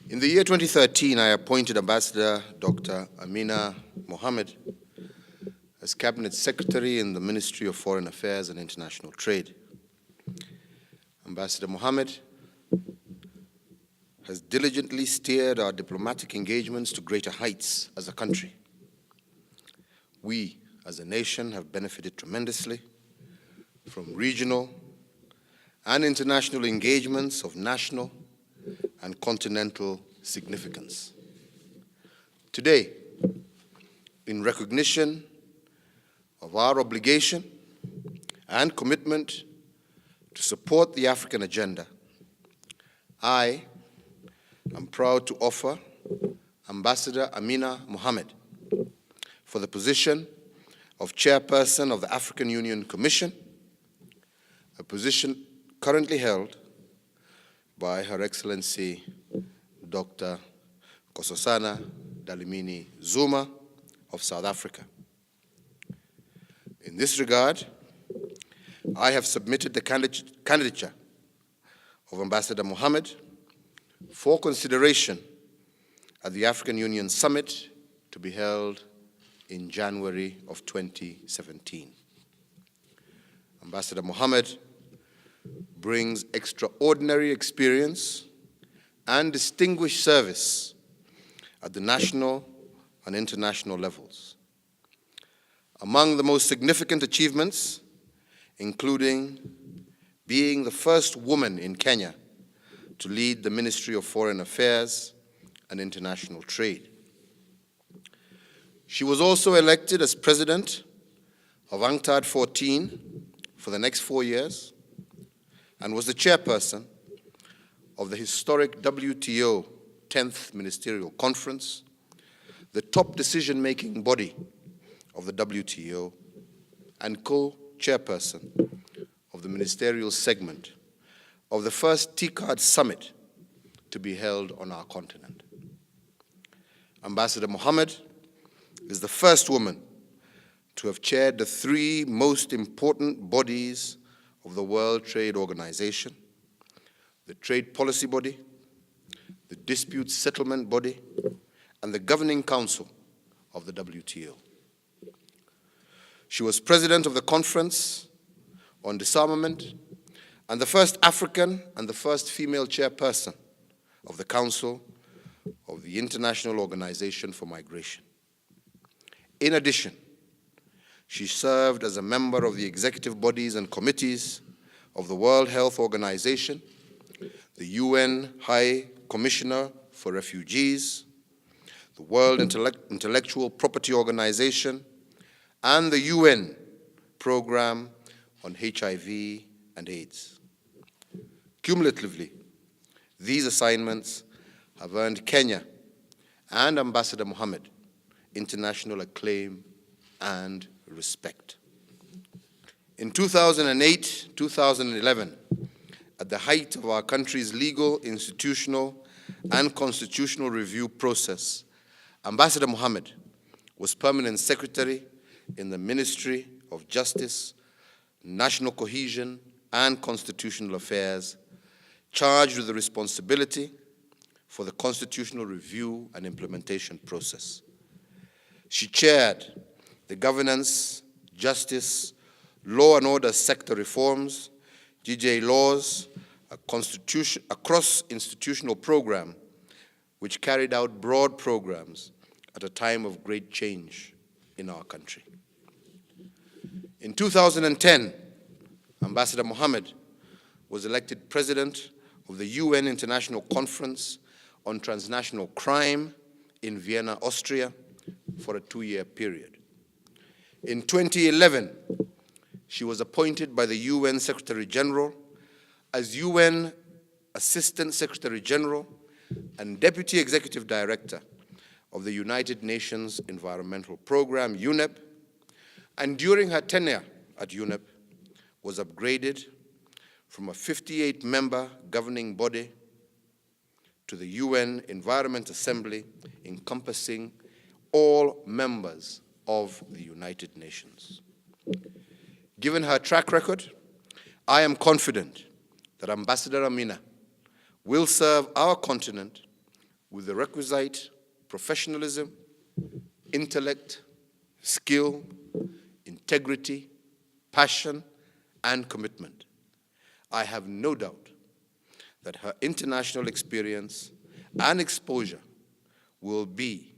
In the year 2013, I appointed Ambassador Dr. Amina Mohamed as Cabinet Secretary in the Ministry of Foreign Affairs and International Trade. Ambassador Mohamed has diligently steered our diplomatic engagements to greater heights as a country. We, as a nation, have benefited tremendously from regional and international engagements of national and continental significance. Today, in recognition of our obligation and commitment to support the African agenda, I am proud to offer Ambassador Amina Mohamed for the position of Chairperson of the African Union Commission, a position currently held by Her Excellency Dr. Nkosazana Dlamini Zuma of South Africa. In this regard, I have submitted the candidature of Ambassador Mohamed for consideration at the African Union Summit to be held in January of 2017. Ambassador Mohamed brings extraordinary experience and distinguished service at the national and international levels. Among the most significant achievements, including being the first woman in Kenya to lead the Ministry of Foreign Affairs and International Trade. She was also elected as president of UNCTAD 14 for the next 4 years, and was the chairperson of the historic WTO 10th Ministerial Conference, the top decision-making body of the WTO, and co-chairperson of the ministerial segment of the first TCAD summit to be held on our continent. Ambassador Mohamed is the first woman to have chaired the 3 most important bodies of the World Trade Organization: the Trade Policy Body, the Dispute Settlement Body, and the Governing Council of the WTO. She was president of the Conference on Disarmament and the first African and the first female chairperson of the Council of the International Organization for Migration. In addition, she served as a member of the executive bodies and committees of the World Health Organization, the UN High Commissioner for Refugees, the World Intellectual Property Organization, and the UN Program on HIV and AIDS. Cumulatively, these assignments have earned Kenya and Ambassador Mohamed international acclaim and respect. In 2008-2011, at the height of our country's legal, institutional, and constitutional review process, Ambassador Mohamed was Permanent Secretary in the Ministry of Justice, National Cohesion, and Constitutional Affairs, charged with the responsibility for the constitutional review and implementation process. She chaired the Governance, Justice, Law and Order sector reforms, GJ laws, a cross-institutional program which carried out broad programs at a time of great change in our country. In 2010, Ambassador Mohamed was elected president of the UN International Conference on Transnational Crime in Vienna, Austria, for a 2-year period. In 2011, she was appointed by the UN Secretary General as UN Assistant Secretary General and Deputy Executive Director of the United Nations Environmental Program, UNEP, and during her tenure at UNEP was upgraded from a 58-member governing body to the UN Environment Assembly, encompassing all members of the United Nations. Given her track record, I am confident that Ambassador Amina will serve our continent with the requisite professionalism, intellect, skill, integrity, passion, and commitment. I have no doubt that her international experience and exposure will be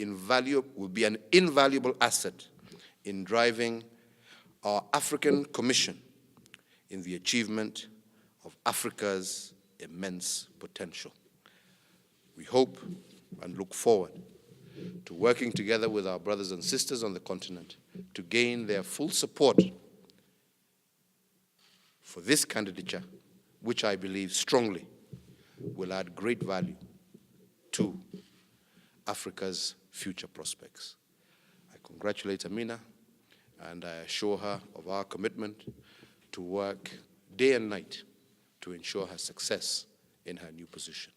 an invaluable asset in driving our African Commission in the achievement of Africa's immense potential. We hope and look forward to working together with our brothers and sisters on the continent to gain their full support for this candidature, which I believe strongly will add great value to Africa's future prospects. I congratulate Amina, and I assure her of our commitment to work day and night to ensure her success in her new position.